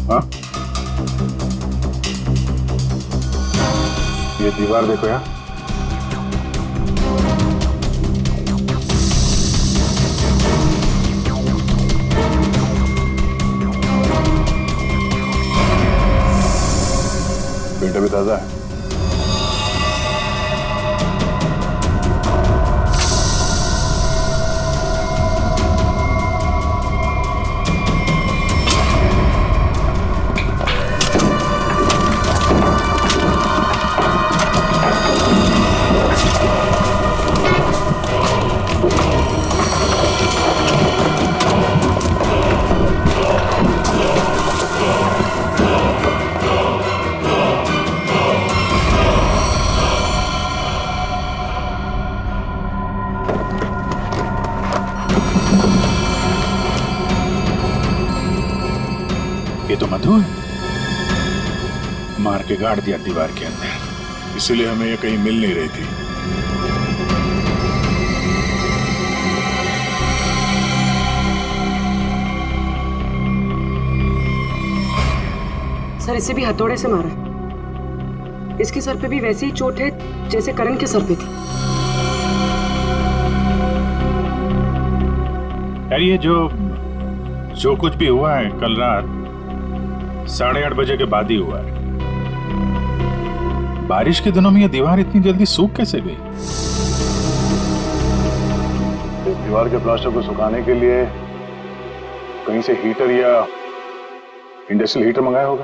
हाँ, ये दीवार देखो यार। पेंट भी ताजा है। ये तो मधु है। मार के गाड़ दिया दीवार के अंदर, इसीलिए हमें ये कहीं मिल नहीं रही थी। सर, इसे भी हथौड़े से मारा। इसके सर पे भी वैसी ही चोट है जैसे करण के सर पे थी। यार ये जो कुछ भी हुआ है कल रात 8:30 बजे के बाद ही हुआ है। बारिश के दिनों में ये दीवार इतनी जल्दी सूख कैसे गई? इस दीवार के प्लास्टर को सुखाने के लिए कहीं से हीटर या इंडस्ट्रियल हीटर मंगाया होगा।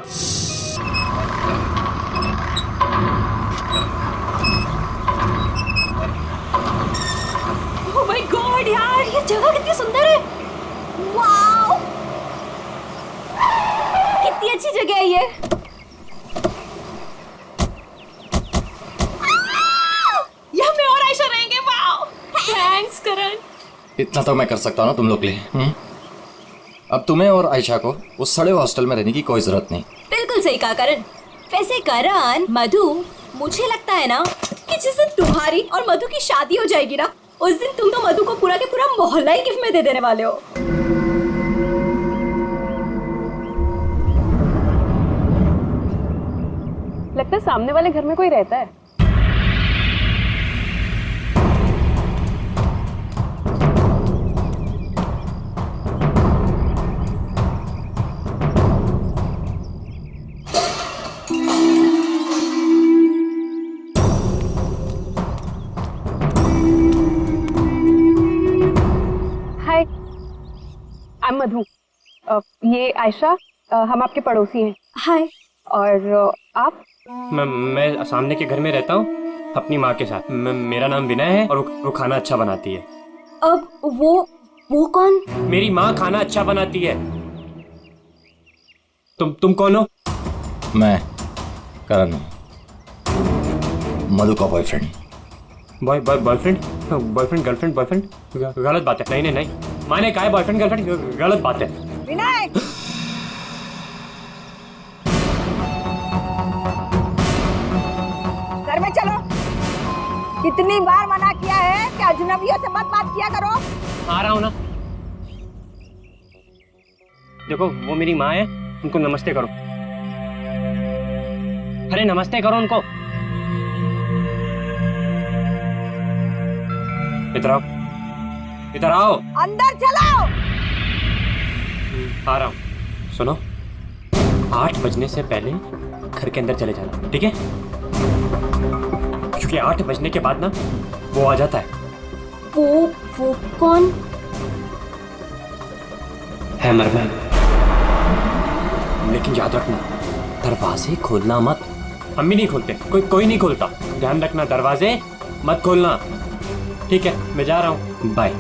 ओह माय गॉड यार, ये जगह कितनी सुंदर है। वाओ, कितनी अच्छी जगह है ये। यहाँ मैं और आयशा रहेंगे। वाओ, थैंक्स करण। इतना तो मैं कर सकता हूँ ना तुम लोग के लिए। अब तुम्हें और आयशा को उस सड़े हॉस्टल में रहने की कोई जरूरत नहीं। बिल्कुल सही कहा करण। वैसे करण, मधु, मुझे लगता है ना कि जिस दिन तुम्हारी और मधु की शादी हो जाएगी ना, उस दिन तुम तो मधु को पूरा के पूरा मोहल्ला ही गिफ्ट में दे देने वाले हो। लगता है सामने वाले घर में कोई रहता है। हाय, आई एम मधु। ये आयशा, हम आपके पड़ोसी हैं। हाय। और आप? मैं सामने के घर में रहता हूँ अपनी माँ के साथ। मेरा नाम विनय है और वो खाना अच्छा बनाती है। अब वो कौन? मेरी माँ खाना अच्छा बनाती है। तुम कौन हो? मैं करण हूँ, मधु का बॉयफ्रेंड। बॉयफ्रेंड गर्लफ्रेंड बॉयफ्रेंड गलत बात है। नहीं मैंने कहा बॉयफ्रेंड गर्लफ्रेंड गलत बात है। विनय, घर में चलो। कितनी बार मना किया है कि अजनबियों से मत बात किया करो। आ रहा हूँ ना। देखो वो मेरी माँ है, उनको नमस्ते करो। अरे नमस्ते करो उनको। इधर आओ। अंदर चलो। आ रहा हूँ। सुनो, 8 बजने से पहले घर के अंदर चले जाना, ठीक है? क्योंकि 8 बजने के बाद ना वो आ जाता है। वो कौन है? मरमन। लेकिन याद रखना, दरवाजे खोलना मत। अम्मी नहीं खोलते, कोई नहीं खोलता। ध्यान रखना, दरवाजे मत खोलना, ठीक है? मैं जा रहा हूँ, बाय।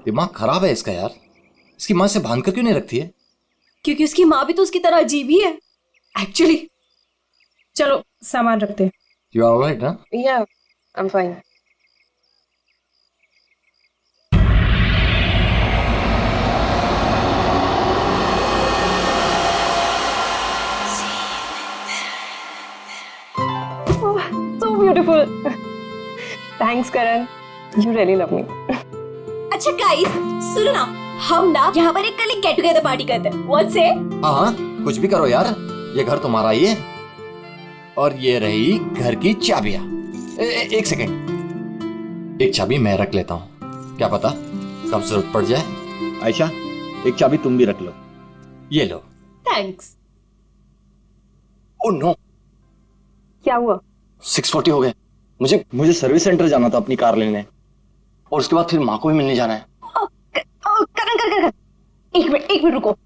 दिमाग खराब है इसका यार। इसकी माँ से बांध कर क्यों नहीं रखती है? क्योंकि उसकी माँ भी तो उसकी तरह अजीब ही है एक्चुअली। चलो सामान रखते हैं। यू आर ऑलराइट ना? या, I am fine. So beautiful. Thanks Karan, you really love me. अच्छा गाइस सुनो ना, हम ना यहाँ पर एक कल गेट टुगेदर पार्टी करते हैं। व्हाट से? हाँ कुछ भी करो यार, ये घर तुम्हारा ही है और ये रही घर की चाबियां। एक सेकंड, एक चाबी मैं रख लेता हूँ, क्या पता कब जरूरत पड़ जाए। आयशा एक चाबी तुम भी रख लो, ये लो। थैंक्स। ओह नो, क्या हुआ? 6:40 हो गए, मुझे सर्विस सेंटर जाना था अपनी कार लेने, और उसके बाद फिर माँ को भी मिलने जाना है। कर एक मिनट रुको।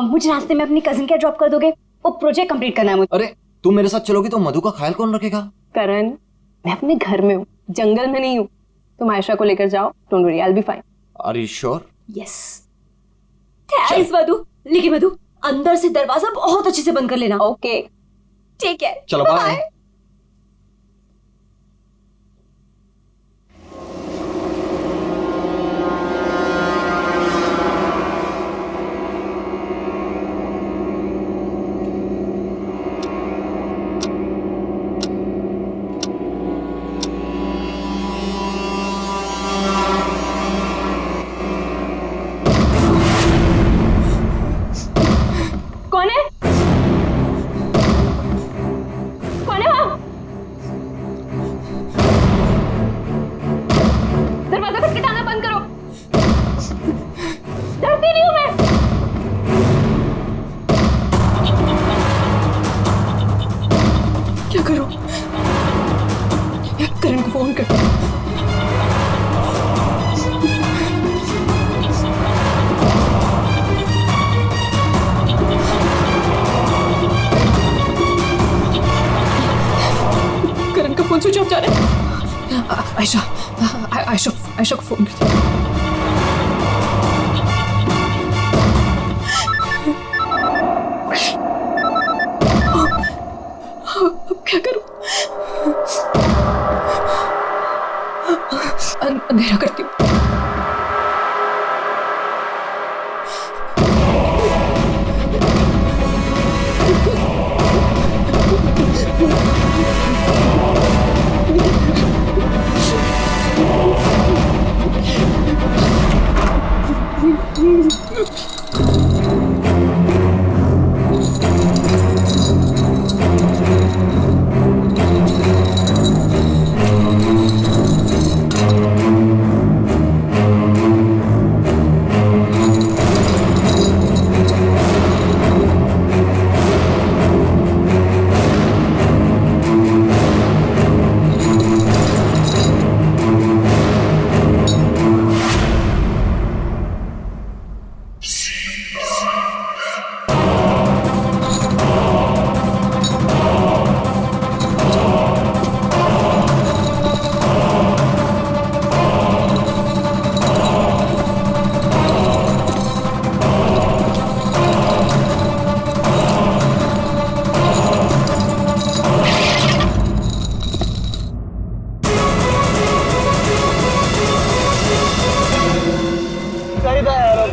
मुझे रास्ते में अपनी कजिन क्या ड्रॉप कर दोगे? वो प्रोजेक्ट कंप्लीट करना है मुझे। अरे तुम मेरे साथ चलोगी तो मधु का ख्याल कौन रखेगा? करण, मैं अपने घर में हूँ, जंगल में नहीं हूँ। तुम आयशा को लेकर जाओ, don't worry, I will be fine. Are you sure? Yes. Thanks Madhu. लेकिन मधु अंदर से दरवाजा बहुत अच्छे से बंद कर लेना। ओके, ठीक है, चलो बाय। कौन है? कौन है वहाँ? दरवाजा खटखटाना बंद करो। डरती नहीं हूँ मैं। क्या करूं? करण को फोन कर। करण का फोन स्विच ऑफ जा रहा है। आयशा को फोन कर। अब क्या करूं? अंधेरा करती हूँ।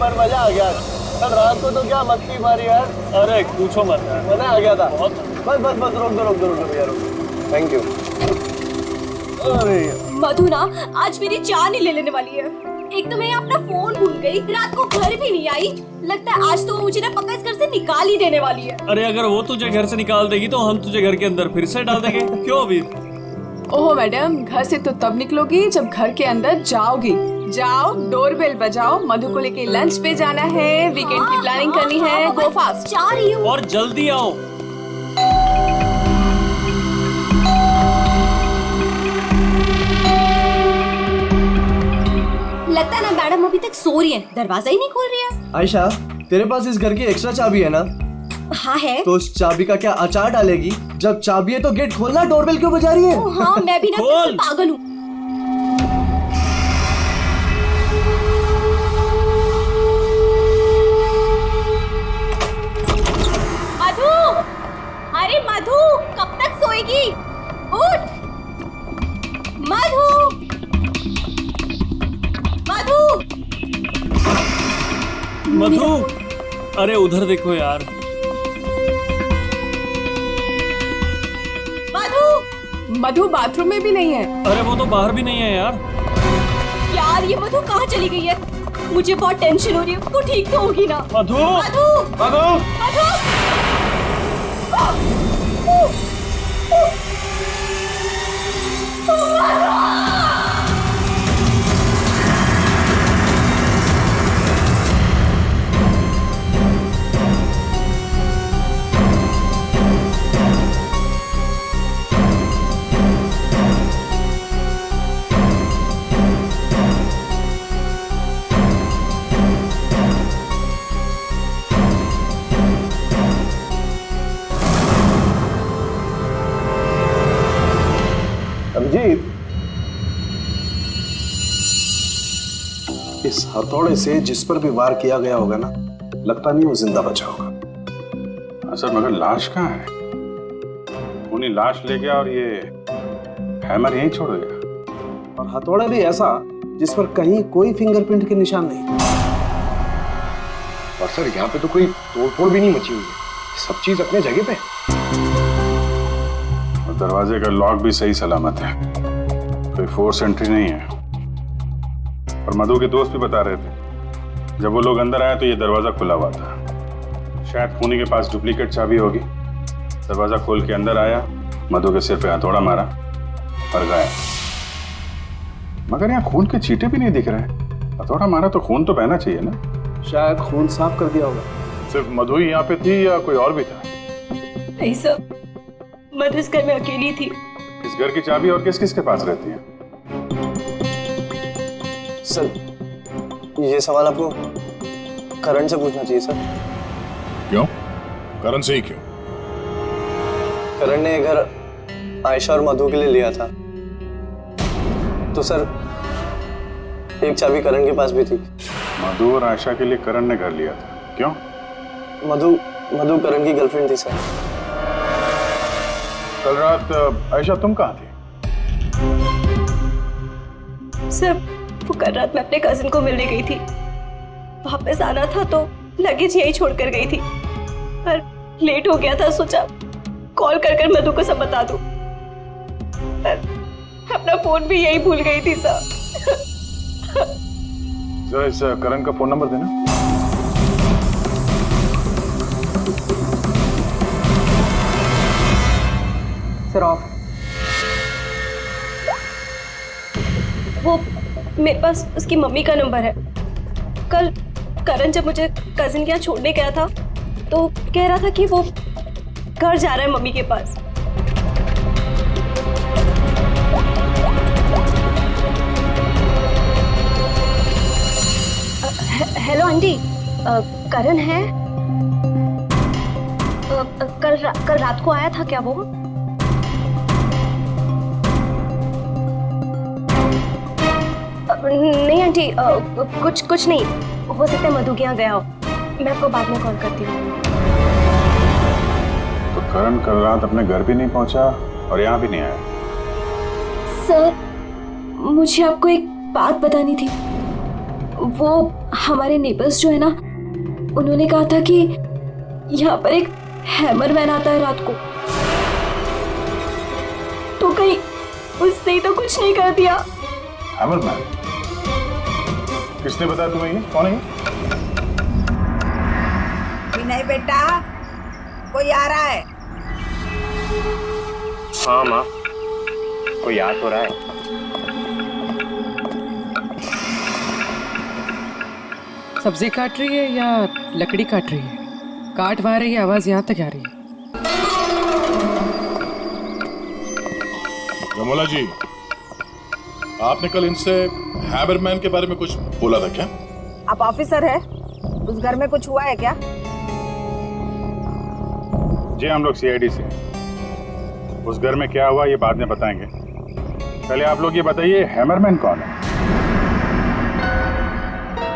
पर मजा आ गया। कल रात को तो क्या मस्ती मारी यार। अरे पूछो मत यार, मजा आ गया था बहुत। बस रोक दो यार, थैंक यू। अरे मधु ना आज मेरी जान ही ले लेने वाली है। एक तो मैं अपना फोन भूल गई, रात को घर भी नहीं आई। लगता है आज तो वो मुझे ना पक्का इस घर से निकाल ही देने वाली है। अरे अगर वो तुझे घर से निकाल देगी तो हम तुझे घर के अंदर फिर से डाल देंगे। क्यों अभी? ओहो मैडम, घर से तो तब निकलोगी जब घर के अंदर जाओगी। जाओ, डोरबेल बजाओ, मधु को लेके लंच पे जाना है, वीकेंड की प्लानिंग करनी है। गो फास्ट। जा रही हूँ। और जल्दी आओ। लगता है ना मैडम अभी तक सो रही है, दरवाजा ही नहीं खोल रही है। आयशा, तेरे पास इस घर की एक्स्ट्रा चाबी है ना? हाँ है। तो उस चाबी का क्या अचार डालेगी? जब चाबी है तो गेट खोलना, डोरबेल क्यों बजा रही है? हाँ मैं भी ना खोल। पागल हूँ। मधु, अरे मधु कब तक सोएगी? उठ मधु, मधु, मधु, अरे उधर देखो यार। मधु, मधु बाथरूम में भी नहीं है। अरे वो तो बाहर भी नहीं है यार। यार ये मधु कहाँ चली गई है? मुझे बहुत टेंशन हो रही है। वो ठीक तो होगी ना? मधु मधु मधु मधु अभिजीत, इस हथौड़े से जिस पर भी वार किया गया होगा ना, लगता नहीं वो जिंदा बचा होगा। सर मगर लाश कहाँ है? उन्हीं लाश ले गया और ये हैमर यहीं छोड़ गया। और हथौड़ा भी ऐसा जिस पर कहीं कोई फिंगरप्रिंट के निशान नहीं। और सर यहाँ पे तो कोई तोड़फोड़ भी नहीं मची हुई है, सब चीज अपने जगह पे। और दरवाजे का लॉक भी सही सलामत है, कोई फोर्स एंट्री नहीं है। और मधु के दोस्त भी बता रहे थे जब वो लोग अंदर आए तो ये दरवाजा खुला हुआ था। शायद खूनी के पास डुप्लीकेट चाबी होगी। दरवाजा खोल के अंदर आया, मधु के सिर पे हथौड़ा मारा और गया। मगर यहाँ खून के छींटे भी नहीं दिख रहे। हथौड़ा मारा तो खून तो बहना चाहिए ना। शायद खून साफ कर दिया होगा। सिर्फ मधु ही यहाँ पे थी या कोई और भी था? नहीं सर, मधु इस घर में अकेली थी। इस घर की चाबी और किस किस के पास रहती है? सर ये सवाल आपको करण से पूछना चाहिए सर। क्यों? करण से ही क्यों? करण ने ये घर आयशा और मधु के लिए लिया था, तो सर एक चाबी करण के पास भी थी। मधु और आयशा के लिए करण ने घर लिया था, क्यों? मधु करण की गर्लफ्रेंड थी सर। कल रात आयशा तुम कहाँ थी? सर वो कल रात मैं अपने कजिन को मिलने गई थी। वापस आना था तो लगेज यही छोड़कर गई थी, पर लेट हो गया था। सोचा कॉल कर मधु को सब बता दूं, पर अपना फोन भी यही भूल गई थी सर। जरा इस करण का फोन नंबर देना। Sir of. वो मेरे पास उसकी मम्मी का नंबर है। कल करण जब मुझे कजिन के यहाँ छोड़ने गया था तो कह रहा था कि वो घर जा रहा है मम्मी के पास। हेलो आंटी, करण है? कल रात को आया था क्या वो? नहीं आंटी, कुछ नहीं। हो सकता है मधु के यहाँ गया हो। मैं आपको बाद में कॉल करती हूँ। तो करण कल रात अपने घर भी नहीं पहुंचा और यहाँ भी नहीं आया। सर मुझे आपको एक बात बतानी थी। वो हमारे नेबर्स जो है ना, उन्होंने कहा था कि यहाँ पर एक हैमर मैन आता है रात को। तो कहीं उसने तो कुछ नहीं कर दिया? Hammer man? किसने बताया तुम्हें? ये कौन है? विनय बेटा, कोई आ रहा है? हाँ माँ, कोई याद हो रहा है। सब्जी काट रही है या लकड़ी काट रही है? काट वहाँ रही है, आवाज यहाँ तक आ रही है। यमोला जी, आपने कल इनसे हैमरमैन के बारे में कुछ बोला था क्या? आप ऑफिसर है, उस घर में कुछ हुआ है क्या? जी हम लोग सीआईडी से। उस घर में क्या हुआ ये बाद में बताएंगे। पहले आप लोग ये बताइए, हैमरमैन कौन है?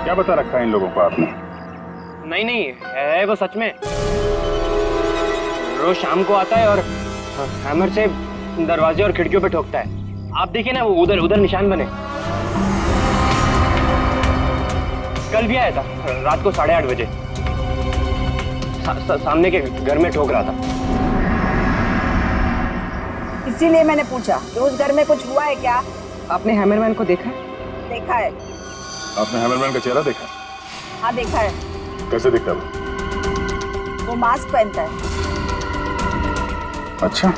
क्या बता रखा है इन लोगों को आपने? नहीं है वो सच में। रोज शाम को आता है और हैमर से दरवाजे और खिड़कियों पे ठोकता है। आप देखिए ना, वो उधर निशान बने। कल भी आया था रात को 8:30 बजे। सामने के घर में ठोक रहा था। इसीलिए मैंने पूछा कि उस घर में कुछ हुआ है क्या। आपने हैमरमैन को देखा? देखा है। आपने हैमरमैन का चेहरा देखा? हाँ देखा है। कैसे दिखता है वो मास्क पहनता है। अच्छा,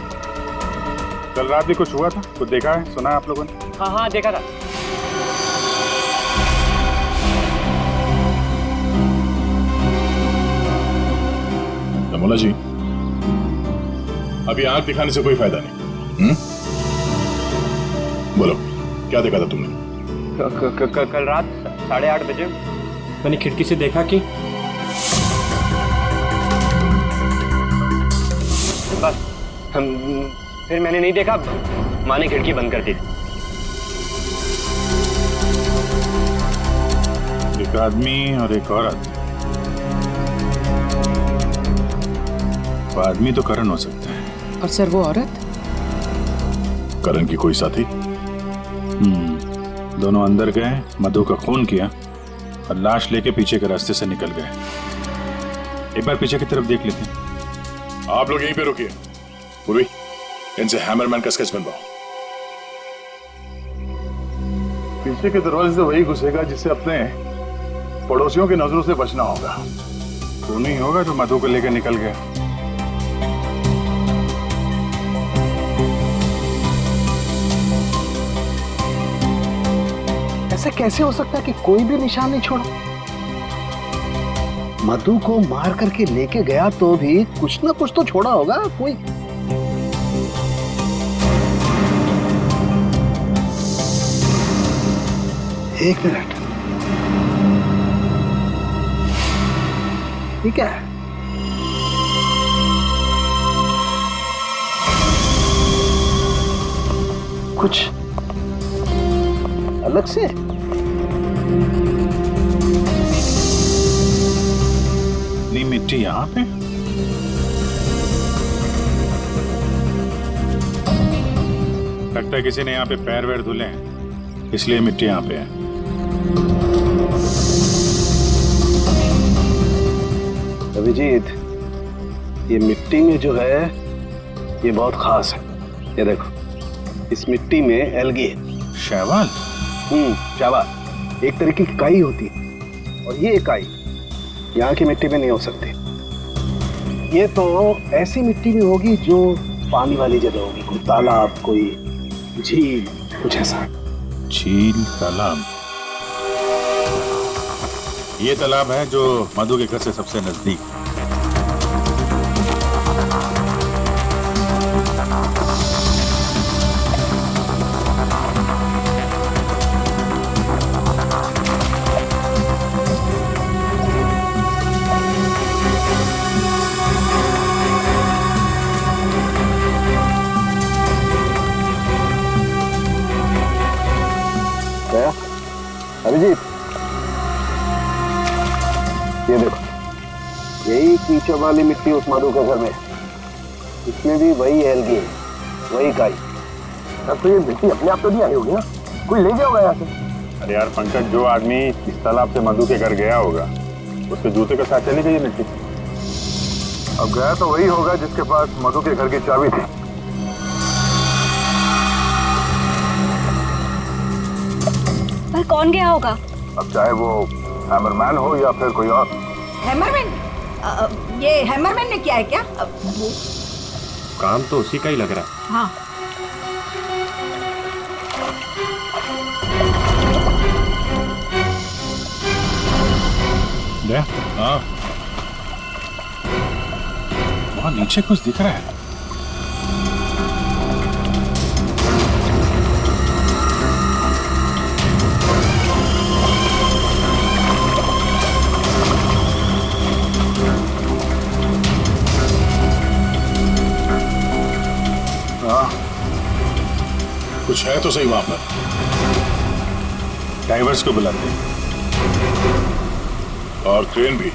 कल रात भी कुछ हुआ था? कुछ देखा है, सुना है आप लोगों ने? हाँ हाँ देखा था। नमोला जी, अभी आंख दिखाने से कोई फायदा नहीं। बोलो, क्या देखा था तुमने? कल रात 8:30 बजे मैंने खिड़की से देखा कि बस फिर मैंने नहीं देखा, माँ ने खिड़की बंद कर दी। एक आदमी और एक औरत। वो आदमी तो करण हो सकता है। और सर वो औरत? करण की कोई साथी? दोनों अंदर गए, मधु का खून किया और लाश लेके पीछे के रास्ते से निकल गए। एक बार पीछे की तरफ देख लेते हैं। आप लोग यहीं पे रुकिए। पूर्वी, इनसे हैमरमैन का स्केच बनवाओ। पीछे के दरवाजे से वही घुसेगा जिसे अपने पड़ोसियों की नजरों से बचना होगा। वो नहीं होगा जो मधु को लेकर निकल गए। ऐसा कैसे हो सकता है कि कोई भी निशान नहीं छोड़ा? मधु को मार करके लेके गया तो भी कुछ ना कुछ तो छोड़ा होगा कोई। एक मिनट, ठीक है। कुछ अलग से नहीं, मिट्टी यहाँ पे। लगता है किसी ने यहाँ पे पैर वैर धुले हैं, इसलिए मिट्टी यहाँ पे है। अभिजीत, ये मिट्टी में जो है ये बहुत खास है। ये देखो, इस मिट्टी में एल्गी है। शैवाल? शैवाल एक तरीके की काई होती है, और ये इकाई यहाँ की मिट्टी में नहीं हो सकती। ये तो ऐसी मिट्टी में होगी जो पानी वाली जगह होगी, कोई तालाब, कोई झील, कुछ ऐसा। झील, तालाब। ये तालाब है जो मधु के घर से सबसे नजदीक। अभिजीत, ये देखो, यही कीचड़ वाली मिट्टी उस मधु के घर में, इसमें भी वही एल्गी है, वही काई। तब तो ये मिट्टी अपने आप तो नहीं आई होगी ना, कोई ले गया होगा यहाँ से। अरे यार पंकज, जो आदमी इस तालाब से मधु के घर गया होगा उसके जूते के साथ चली गई मिट्टी। अब गया तो वही होगा जिसके पास मधु के घर की चाबी थी। पर कौन गया होगा? अब चाहे वो हैमरमैन हो या फिर कोई और। हैमरमैन? ये हैमरमैन ने किया है क्या? काम तो उसी का ही लग रहा है। हाँ। हाँ, वहाँ नीचे कुछ दिख रहा है। कुछ है तो सही वहां पर। डाइवर्स को बुलाते हैं। और ट्रेन भी।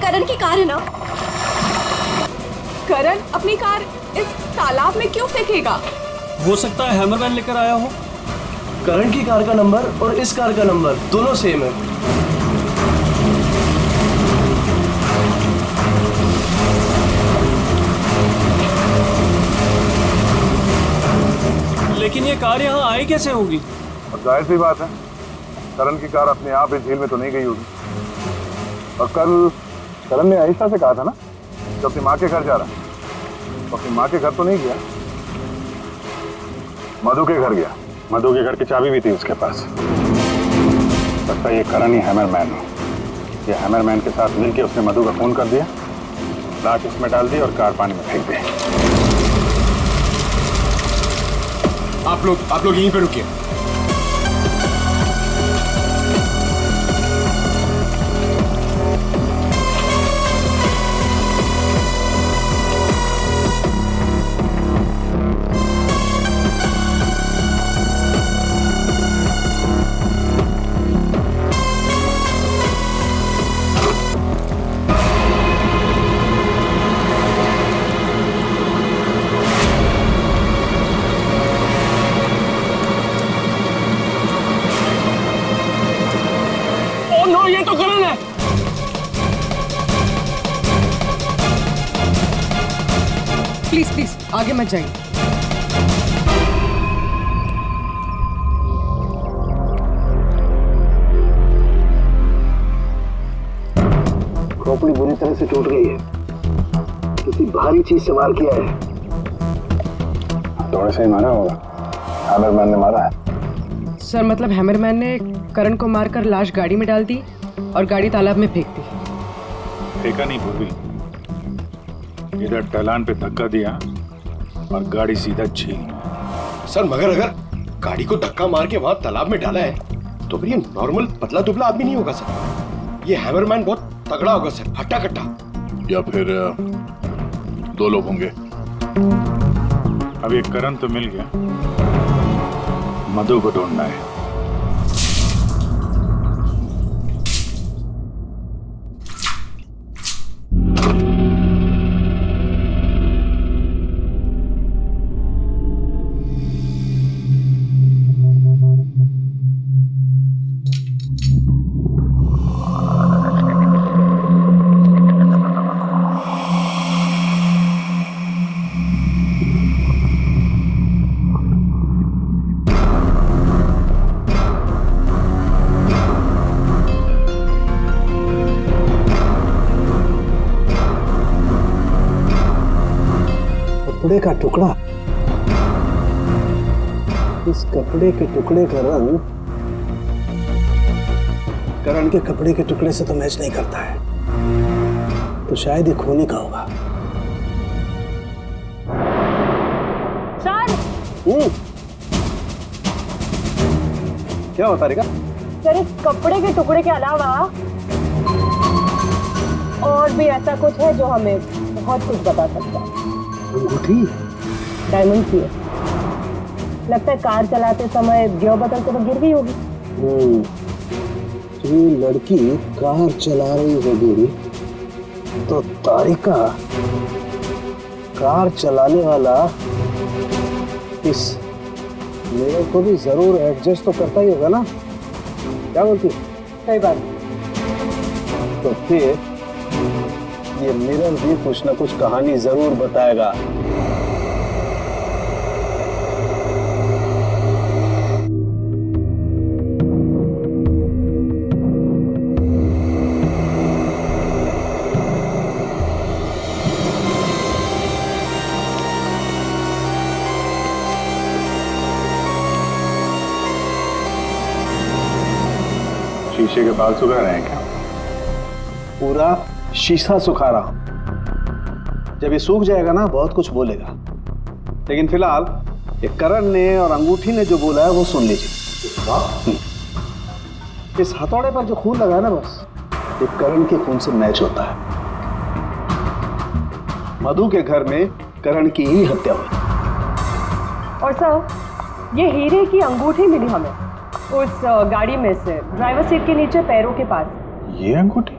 करण की कार है ना? करण अपनी कार इस तालाब में क्यों फेंकेगा? हो सकता है हैमरमैन लेकर आया हो। करण की कार का नंबर और इस कार का नंबर दोनों सेम है। लेकिन ये कार यहाँ आई कैसे होगी? और जाहिर सी बात है, करण की कार अपने आप इस झील में तो नहीं गई होगी। और कल करण ने आयशा से कहा था ना कि अपनी माँ के घर जा रहा है, तो अपनी माँ के घर तो नहीं गया, मधु के घर गया। मधु के घर की चाबी भी थी उसके पास। लगता है ये करण ही हैमरमैन हो। ये हैमरमैन के साथ मिलके उसने मधु का फोन कर दिया, लाश इसमें डाल दी और कार पानी में फेंक दी। आप लोग यहीं पे रुकिए। प्लीज प्लीज आगे मत जाइए। खोपड़ी बुरी तरह से टूट गई है, किसी भारी चीज से वार किया है। थोड़े से ही मारा होगा, हैमरमैन ने मारा है। सर मतलब हैमरमैन ने करण को मारकर लाश गाड़ी में डाल दी और गाड़ी तालाब में फेंक दी। फेंका नहीं पूर्वी, इधर ढलान पे धक्का दिया और गाड़ी सीधा झील में। सर मगर अगर गाड़ी को धक्का मार के वहां तालाब में डाला है तो फिर ये नॉर्मल पतला दुबला आदमी नहीं होगा सर। ये हैमरमैन बहुत तगड़ा होगा सर, हट्टा कट्टा। या फिर दो लोग होंगे। अब ये करण तो मिल गया, मधु को ढूंढना है। कपड़े का टुकड़ा, इस कपड़े के टुकड़े का रंग करण के कपड़े के टुकड़े से तो मैच नहीं करता है, तो शायद ये खूनी का होगा। सर क्या होता है? सर इस कपड़े के टुकड़े के अलावा और भी ऐसा कुछ है जो हमें बहुत कुछ बता सकता है। अंगूठी डायमंड की है, लगता है कार चलाते समय गियर बदलते वक्त गिर गई होगी। तो ये लड़की कार चला रही होगी तो तारिका कार चलाने वाला इस मेरे को भी जरूर एडजस्ट तो करता ही होगा ना, क्या बोलती? सही बात। तो फिर ये मिरर भी कुछ ना कुछ कहानी जरूर बताएगा। शीशे के बाल सुखा रहे हैं क्या? पूरा शीशा सुखा रहा हूं। जब ये सूख जाएगा ना बहुत कुछ बोलेगा, लेकिन फिलहाल ये करण ने और अंगूठी ने जो बोला है वो सुन लीजिए। इस हथौड़े पर जो खून लगा है ना, बस ये करण के खून से मैच होता है। मधु के घर में करण की ही हत्या हुई। और सर ये हीरे की अंगूठी मिली हमें उस गाड़ी में से, ड्राइवर सीट के नीचे पैरों के पास। ये अंगूठी?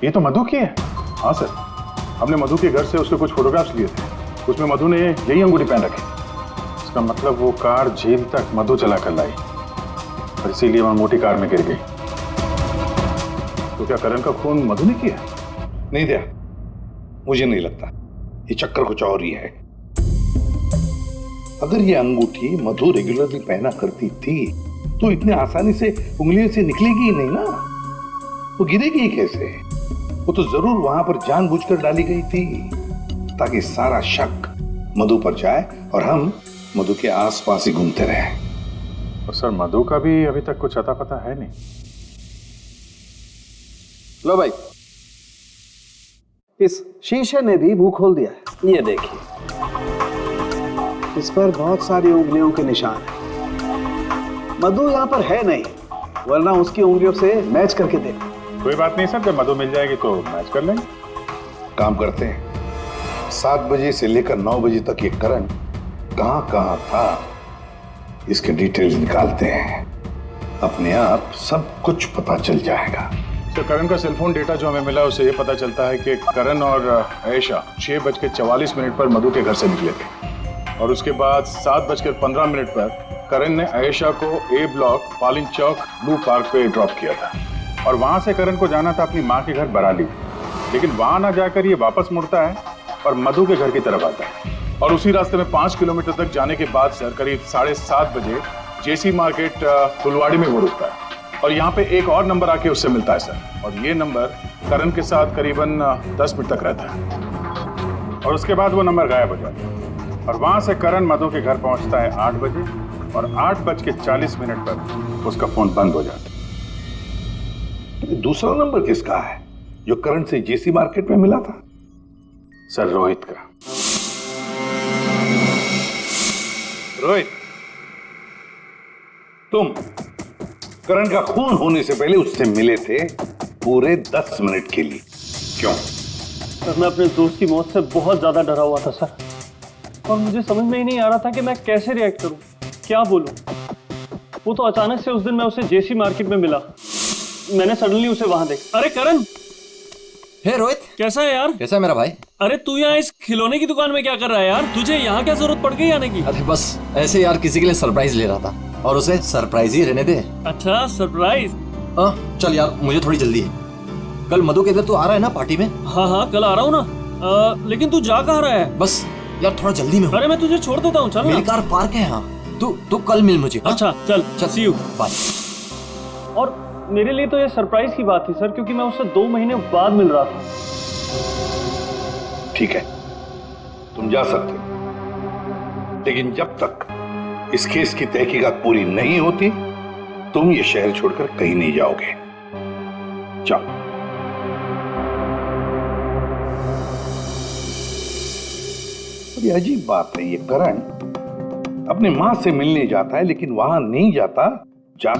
ये तो मधु की है। हाँ सर, हमने मधु के घर से उसके कुछ फोटोग्राफ्स लिए थे, उसमें मधु ने यही अंगूठी पहन रखी। इसका मतलब वो कार झील तक मधु चला कर लाई और इसीलिए वहां मोटी कार में गिर गई। तो क्या करण का खून मधु ने किया? नहीं दिया, मुझे नहीं लगता। ये चक्कर कुछ और ही है। अगर ये अंगूठी मधु रेगुलरली पहना करती थी तो इतने आसानी से उंगलियों से निकलेगी ही नहीं ना। वो गिरेगी ही कैसे? वो तो जरूर वहां पर जानबूझकर डाली गई थी ताकि सारा शक मधु पर जाए और हम मधु के आसपास ही घूमते रहे। और सर मधु का भी अभी तक कुछ अता पता है नहीं। लो भाई, इस शीशे ने भी मुंह खोल दिया है। ये देखिए, इस पर बहुत सारी उंगलियों के निशान हैं। मधु यहाँ पर है नहीं, वरना उसकी उंगलियों से मैच करके देख। कोई बात नहीं सर, जब मधु मिल जाएगी तो मैच कर लेंगे। काम करते हैं, 7 बजे से लेकर 9 बजे तक ये करण कहाँ कहाँ था इसके डिटेल्स निकालते हैं। अपने आप सब कुछ पता चल जाएगा। तो करण का सेलफोन डेटा जो हमें मिला उससे ये पता चलता है कि करण और आयशा 6:44 पर मधु के घर से निकले थे और उसके बाद 7:15 पर करण ने आयशा को ए ब्लॉक पालिन चौक ब्लू पार्क पे ड्रॉप किया था और वहां से करण को जाना था अपनी माँ के घर बराली, लेकिन वहां ना जाकर ये वापस मुड़ता है और मधु के घर की तरफ आता है और उसी रास्ते में 5 किलोमीटर तक जाने के बाद सर करीब 7:30 बजे जेसी मार्केट फुलवाड़ी में वो रुकता है और यहाँ पे एक और नंबर आके उससे मिलता है सर और ये नंबर करण के साथ करीबन 10 मिनट तक रहता है और उसके बाद वो नंबर गायब हो जाता है और वहां से करण मधु के घर पहुंचता है 8 बजे और 8:40 पर उसका फोन बंद हो जाता है। दूसरा नंबर किसका है जो करण से जेसी मार्केट में मिला था? सर रोहित का। रोहित, तुम करण का खून होने से पहले उससे मिले थे पूरे 10 मिनट के लिए, क्यों? सर मैं अपने दोस्त की मौत से बहुत ज्यादा डरा हुआ था सर, और मुझे समझ में ही नहीं आ रहा था कि मैं कैसे रिएक्ट करूं, क्या बोलूं। वो तो अचानक से उस दिन मैं उसे जेसी मार्केट में मिला, मैंने सडनली उसे वहां देखा। अरे करण! हे रोहित, कैसा है यार? कैसा है मेरा भाई? अरे तू यहाँ इस खिलौने की दुकान में क्या कर रहा है यार? तुझे यहाँ क्या जरूरत पड़ गई आने की? अरे बस ऐसे यार, किसी के लिए सरप्राइज ले रहा था और उसे सरप्राइज ही रहने दे। अच्छा सरप्राइज? चल यार, मुझे थोड़ी जल्दी है। कल मधु के इधर तू आ रहा है ना पार्टी में? हाँ कल आ रहा हूँ ना। लेकिन तू जा कहाँ रहा है? बस यार थोड़ा जल्दी में हूँ। अरे मैं तुझे छोड़ देता हूँ, चल। मेरी कार पार्क है यहाँ, तू कल मिल मुझे। अच्छा चल, सी यू, बाय। और मेरे लिए तो ये सरप्राइज की बात थी सर, क्योंकि मैं उससे 2 महीने बाद मिल रहा था। ठीक है, तुम जा सकते हो, लेकिन जब तक इस केस की तहकीकात पूरी नहीं होती तुम ये शहर छोड़कर कहीं नहीं जाओगे। जाओ। बड़ी अजीब बात है, ये करण अपनी मां से मिलने जाता है लेकिन वहां नहीं जाता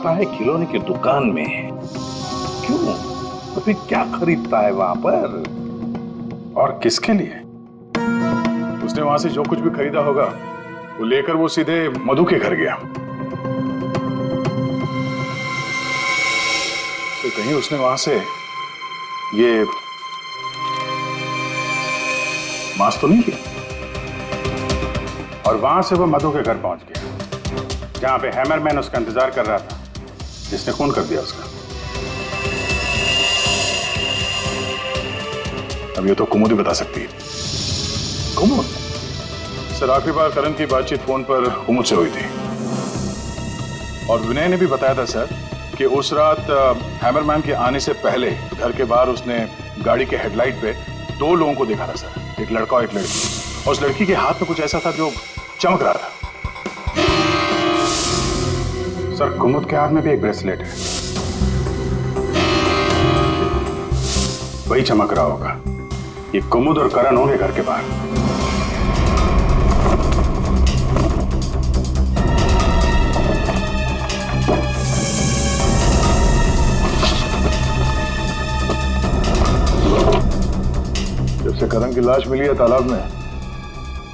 है खिलौने की दुकान में। क्यों? तो फिर क्या खरीदता है वहां पर और किसके लिए? उसने वहां से जो कुछ भी खरीदा होगा वो लेकर वो सीधे मधु के घर गया। तो कहीं उसने वहां से ये मास्क तो नहीं किया? और वहां से वो मधु के घर पहुंच गया जहां पे हैमरमैन उसका इंतजार कर रहा था, जिसने खून कर दिया उसका। अब ये तो कुमुद ही बता सकती है। कुमुद? सर आखिरी बार करण की बातचीत फोन पर कुमुद से हुई थी और विनय ने भी बताया था सर कि उस रात हैमरमैन के आने से पहले घर के बाहर उसने गाड़ी के हेडलाइट पे 2 लोगों को देखा था सर, एक लड़का और एक लड़की। और उस लड़की के हाथ में कुछ ऐसा था जो चमक रहा था। सर कुमुद के हाथ में भी एक ब्रेसलेट है, वही चमक रहा होगा। ये कुमुद और करण होंगे घर के बाहर। जब से करण की लाश मिली है तालाब में,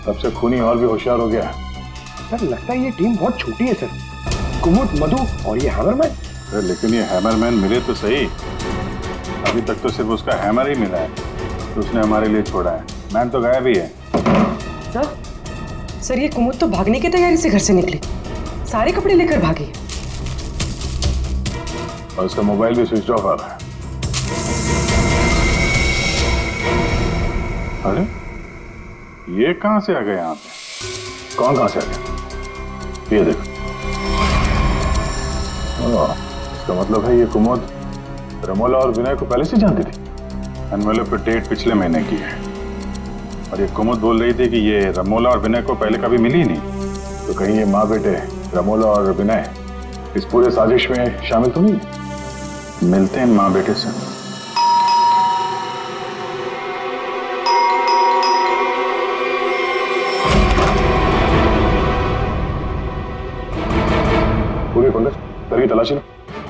तब से खूनी और भी होशियार हो गया। सर लगता है ये टीम बहुत छोटी है सर, कुमुद, मधु और ये हैमरमैन। लेकिन ये हैमरमैन मिले तो सही, अभी तक तो सिर्फ उसका हैमर ही मिला है तो उसने हमारे लिए छोड़ा है। मैन तो गायब ही है। सर ये कुमुद तो भागने की तैयारी से घर से निकली, सारे कपड़े लेकर भागी और उसका मोबाइल भी स्विच ऑफ आ रहा है। अरे ये कहां से आ गए यहाँ पे? कौन कहां से आ गया? ये देखो, इसका मतलब है ये कुमुद रमोला और विनय को पहले से जानती थी। एनवेलप पे डेट पिछले महीने की है और ये कुमुद बोल रही थी कि ये रमोला और विनय को पहले कभी मिली ही नहीं। तो कहीं ये माँ बेटे रमोला और विनय इस पूरे साजिश में शामिल तो नहीं? मिलते हैं माँ बेटे से। पूरे पंडित करिए तलाशी लो,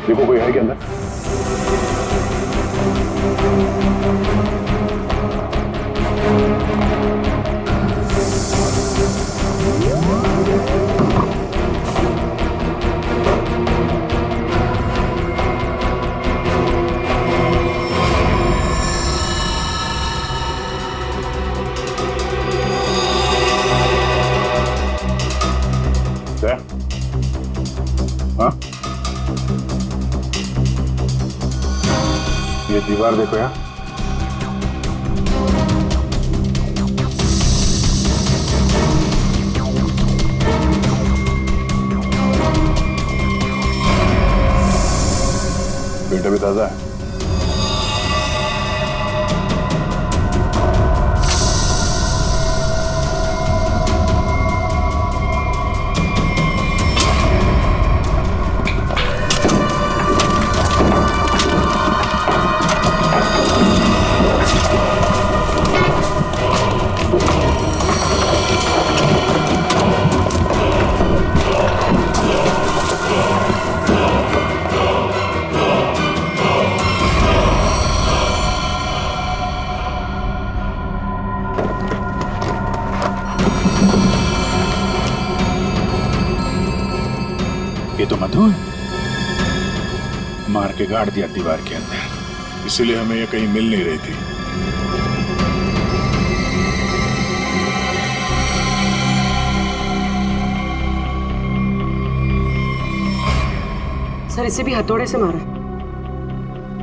देखो कोई है क्या अंदर। हाँ? ये दीवार देखो यार, पेट अभी ताजा है। ये तो मधु मार के गाड़ दिया दीवार के अंदर, इसीलिए हमें ये कहीं मिल नहीं रही थी। सर इसे भी हथौड़े से मारा।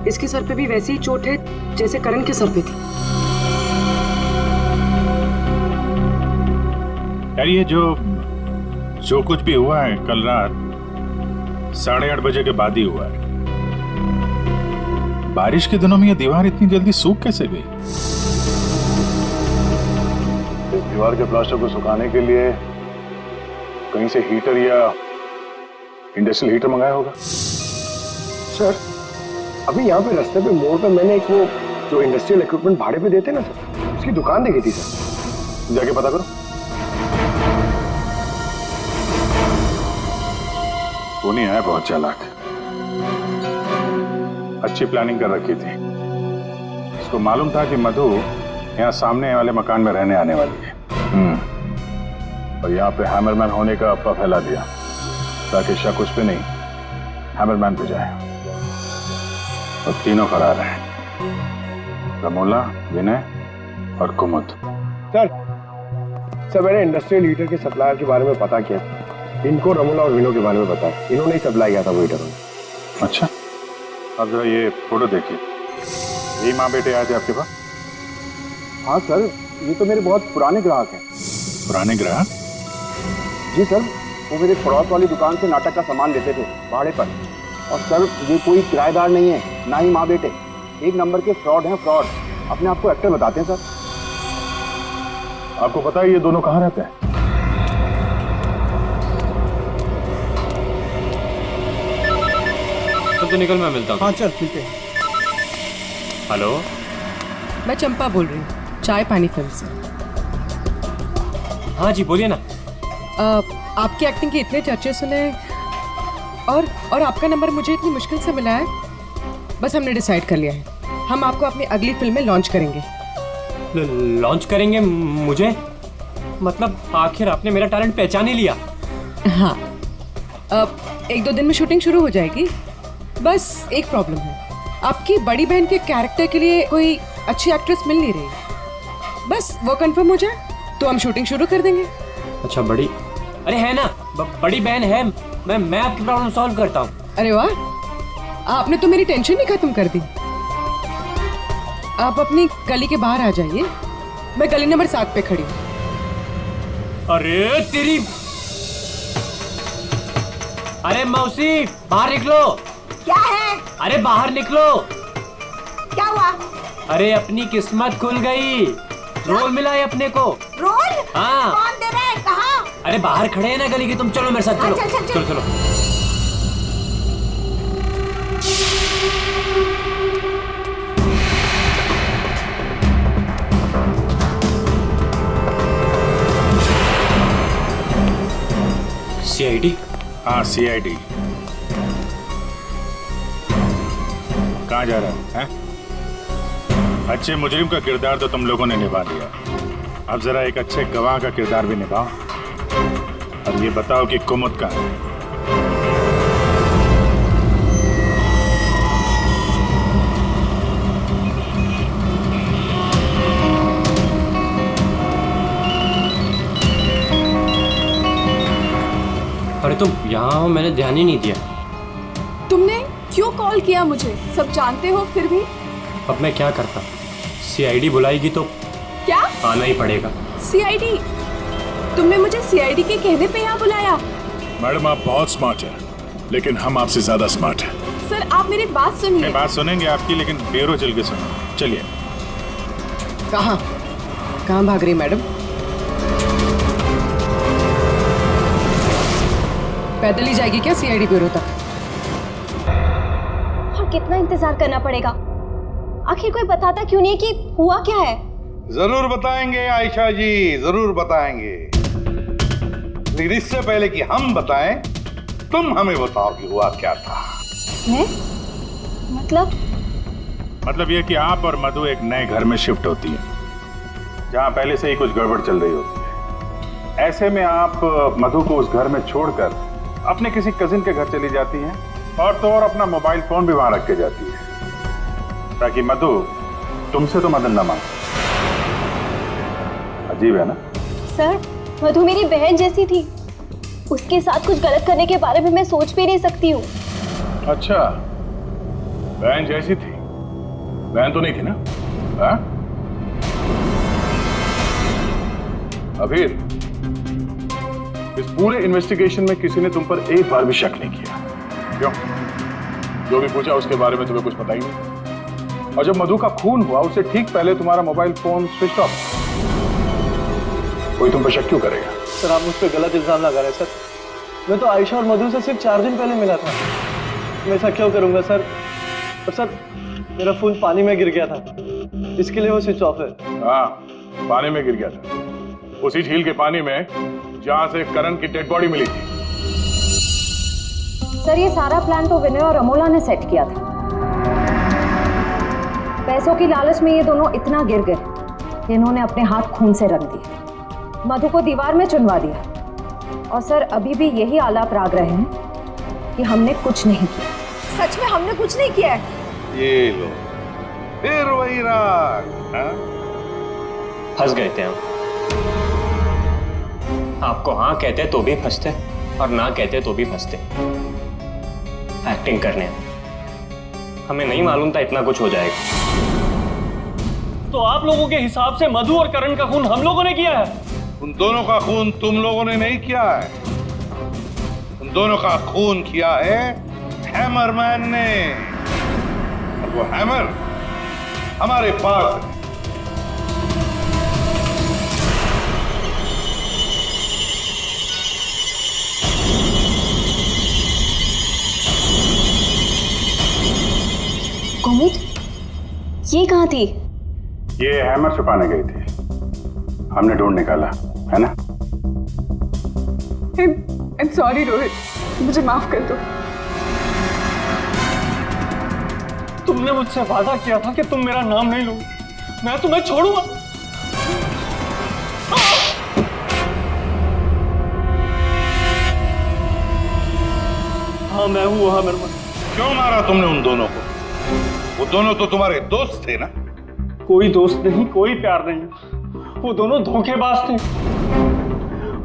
इसके सर पे भी वैसी ही चोट है जैसे करण के सर पे थी। यार ये जो कुछ भी हुआ है कल रात 8:30 बजे के बाद ही हुआ है। बारिश के दिनों में ये दीवार इतनी जल्दी सूख कैसे गई? इस दीवार के प्लास्टर को सुखाने के लिए कहीं से हीटर या इंडस्ट्रियल हीटर मंगाया होगा। सर अभी यहाँ पे रास्ते पे मोड़ पे मैंने एक वो जो इंडस्ट्रियल इक्विपमेंट भाड़े पे देते ना सर, उसकी दुकान देखी थी सर। जाके पता करो। वो नहीं है बहुत चालाक, अच्छी प्लानिंग कर रखी थी। उसको मालूम था कि मधु यहाँ सामने वाले मकान में रहने आने वाली है और यहाँ पे हैमरमैन होने का अफवाह फैला दिया ताकि शक उस पे नहीं हैमरमैन पे जाए। और तीनों फरार हैं, रमोला, विनय और कुमुद। सर मैंने इंडस्ट्रियल हीटर के सप्लायर के बारे में पता किया। इनको रमोला और विनो के बारे में पता है, इन्होंने ही सप्लाई किया था वो हीटर। अच्छा, अब जरा ये फोटो देखिए, यही माँ बेटे आए थे आपके पास? हाँ सर, ये तो मेरे बहुत पुराने ग्राहक हैं। पुराने ग्राहक? जी सर, वो मेरे पड़ोस वाली दुकान से नाटक का सामान लेते थे भाड़े पर। और सर ये कोई किराएदार नहीं है, ना ही माँ बेटे, एक नंबर के फ्रॉड हैं, फ्रॉड। अपने आपको एक्टर बताते हैं सर। आपको पता है ये दोनों कहाँ रहते हैं? तो निकल, मैं मिलता हूँ। हाँ चल मिलते हैं। हेलो, मैं चंपा बोल रही हूँ, चाय पानी फिल्म से। हाँ जी बोलिए ना। आपकी एक्टिंग के इतने चर्चे सुने और आपका नंबर मुझे इतनी मुश्किल से मिला है। बस हमने डिसाइड कर लिया है, हम आपको अपनी अगली फिल्म में लॉन्च करेंगे। लॉन्च करेंगे मुझे? मतलब आखिर आपने मेरा टैलेंट पहचान ही लिया? हाँ, अब 1-2 दिन में शूटिंग शुरू हो जाएगी। बस एक प्रॉब्लम है, आपकी बड़ी बहन के कैरेक्टर के लिए कोई अच्छी एक्ट्रेस मिल नहीं रही। बस वो कंफर्म हो जाए तो हम शूटिंग शुरू कर देंगे। अच्छा बड़ी, अरे है ना, बड़ी बहन है, मैं आपकी प्रॉब्लम सॉल्व करता हूँ। अरे वाह, आपने तो मेरी टेंशन ही खत्म कर दी। आप अपनी गली के बाहर आ जाइए, मैं गली नंबर 7 पे खड़ी हूँ। अरे तेरी, अरे मौसी बाहर निकलो। क्या है? अरे बाहर निकलो। क्या हुआ? अरे अपनी किस्मत खुल गई, रोल मिला है अपने को। रोल? हाँ। कौन दे रहा है? कहाँ? अरे बाहर खड़े हैं ना गली के, तुम चलो मेरे साथ, चलो चलो चलो। CID? हाँ CID। कहाँ जा रहा है? अच्छे मुजरिम का किरदार तो तुम लोगों ने निभा लिया, अब जरा एक अच्छे गवाह का किरदार भी निभाओ। अब ये बताओ कि कुमुद कहाँ है? अरे तुम यहाँ हो, मैंने ध्यान ही नहीं दिया। तुमने क्यों कॉल किया मुझे? सब जानते हो फिर भी। अब मैं क्या करता? CID बुलाएगी तो क्या आना ही पड़ेगा। CID? तुमने मुझे CID के कहने पे यहाँ बुलाया? मैडम आप बहुत स्मार्ट हैं, लेकिन हम आपसे ज्यादा स्मार्ट हैं। सर आप मेरी बात सुनिए। बात सुनेंगे आपकी, लेकिन ब्यूरो चल के सुनो। चलिए। कहाँ भाग रही मैडम? पैदल ही जाएगी क्या CID ब्यूरो तक? और कितना इंतजार करना पड़ेगा? आखिर कोई बताता क्यों नहीं कि हुआ क्या है? जरूर बताएंगे आयशा जी, जरूर बताएंगे। लेकिन इससे पहले कि हम बताएं, तुम हमें बताओ कि हुआ क्या था। मैं? मतलब ये कि आप और मधु एक नए घर में शिफ्ट होती है, जहां पहले से ही कुछ गड़बड़ चल रही होती है। ऐसे में आप मधु को उस घर में छोड़कर अपने किसी कजिन के घर चली जाती हैं, और तो और अपना मोबाइल फोन भी वहां रख के जाती है, ताकि मधु तुमसे तो मदद न मांगे। अजीब है ना? सर, मधु मेरी बहन जैसी थी, उसके साथ कुछ गलत करने के बारे में मैं सोच भी नहीं सकती हूँ। अच्छा, बहन जैसी थी? बहन तो नहीं थी ना? हाँ? अभीर, इस पूरे इन्वेस्टिगेशन में किसी ने तुम पर एक बार भी शक नहीं किया, क्यों? जो भी पूछा उसके बारे में तुम्हें कुछ पता ही नहीं। और जब मधु का खून हुआ उससे ठीक पहले तुम्हारा मोबाइल फोन स्विच ऑफ, कोई तुम पर शक क्यों करेगा? सर आप मुझ पर गलत इल्जाम लगा रहे हैं सर। मैं तो आयशा और मधु से सिर्फ 4 दिन पहले मिला था। मैं ऐसा क्यों करूंगा सर? और सर मेरा फोन पानी में गिर गया था, इसके लिए वो स्विच ऑफ है। हाँ, पानी में गिर गया था, उसी झील के पानी में जहां से करण की डेड बॉडी मिली थी। सर ये सारा प्लान तो विनय और अमोला ने सेट किया था। पैसों की लालच में ये दोनों इतना गिर गए कि इन्होंने अपने हाथ खून से रंग दिए, मधु को दीवार में चुनवा दिया, और सर अभी भी यही आलाप राग रहे हैं कि हमने कुछ नहीं किया। सच में हमने कुछ नहीं किया है। ये लो, फिर वही राग। फंस गए थे हम। आपको हाँ कहते तो भी फंसते, और ना कहते तो भी फंसते। एक्टिंग करने हमें नहीं मालूम था इतना कुछ हो जाएगा। तो आप लोगों के हिसाब से मधु और करण का खून हम लोगों ने किया है? उन दोनों का खून तुम लोगों ने नहीं किया है, उन दोनों का खून किया है हैमरमैन ने, और वो हैमर हमारे पास है। कुमुद, ये कहाँ थी? ये हैमर छुपाने गई थी, हमने ढूंढ निकाला, है ना? I'm sorry रोहित, मुझे माफ कर दो। तुमने मुझसे वादा किया था कि तुम मेरा नाम नहीं लोगे, मैं तुम्हें छोड़ूंगा। हाँ मैं हूँ हैमरमैन। क्यों मारा तुमने उन दोनों को? वो दोनों तो तुम्हारे दोस्त थे ना? कोई दोस्त नहीं, कोई प्यार नहीं, वो दोनों धोखेबाज थे।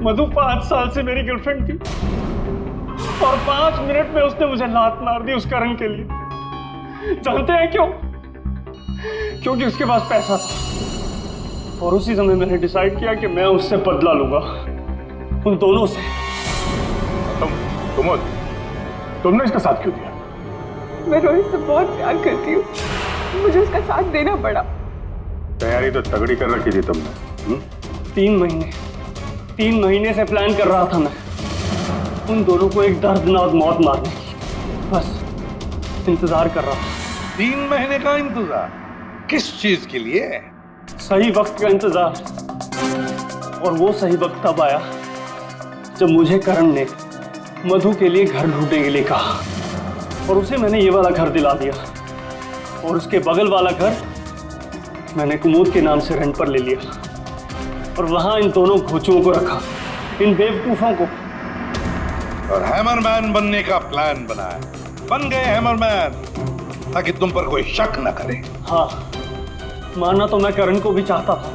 मधु 5 साल से मेरी गर्लफ्रेंड थी और 5 मिनट में उसने मुझे लात मार दी उस करण के लिए। जानते हैं क्यों? क्योंकि उसके पास पैसा था और उसी समय मैंने डिसाइड किया कि मैं उससे बदला लूंगा, उन दोनों से। तुमने इसका साथ क्यों दिया? मैं रोहित से बहुत प्यार करती हूँ, मुझे उसका साथ देना पड़ा। तैयारी तो तगड़ी कर रखी थी तुमने। 3 महीने से प्लान कर रहा था मैं उन दोनों को एक दर्दनाक मौत मारने की। बस इंतजार कर रहा था। 3 महीने का इंतजार? किस चीज के लिए? सही वक्त का इंतजार। और वो सही वक्त तब आया जब मुझे करण ने मधु के लिए घर ढूंढने के लिए कहा और उसे मैंने ये वाला घर दिला दिया और उसके बगल वाला घर मैंने कुमुद के नाम से रेंट पर ले लिया और वहां इन दोनों घोचुओं को रखा, इन बेवकूफों को। और हैमरमैन बनने का प्लान बनाया। बन गए हैमरमैन ताकि तुम पर कोई शक न करे। हाँ, मानना तो मैं करण को भी चाहता था,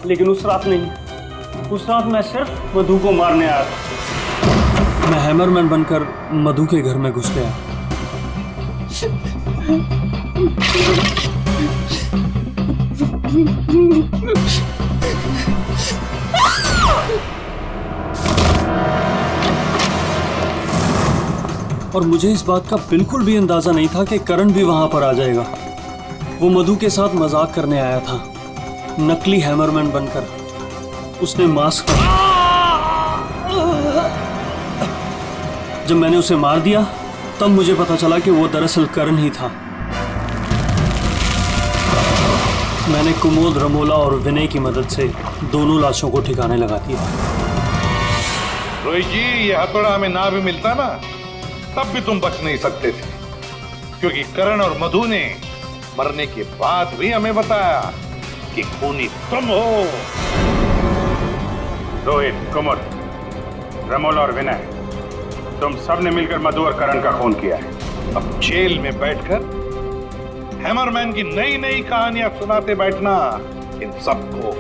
लेकिन उस रात नहीं। उस रात मैं सिर्फ मधु को मारने आया था। मैं हैमरमैन बनकर मधु के घर में घुस गया। और मुझे इस बात का बिल्कुल भी अंदाजा नहीं था कि करण भी वहां पर आ जाएगा। वो मधु के साथ मजाक करने आया था, नकली हैमरमैन बनकर। उसने मास्क जब मैंने उसे मार दिया तब मुझे पता चला कि वो दरअसल करण ही था। मैंने कुमोद, रमोला और विनय की मदद से दोनों लाशों को ठिकाने लगा दिया। रोहित जी, ये हथौड़ा हमें ना भी मिलता ना तब भी तुम बच नहीं सकते थे, क्योंकि करण और मधु ने मरने के बाद भी हमें बताया कि खूनी तुम हो। रोहित, कुमुद, रमोला और विनय, तुम सब ने मिलकर मधु और करण का खून किया है। अब जेल में बैठकर हैमरमैन की नई नई कहानियां सुनाते बैठना इन सबको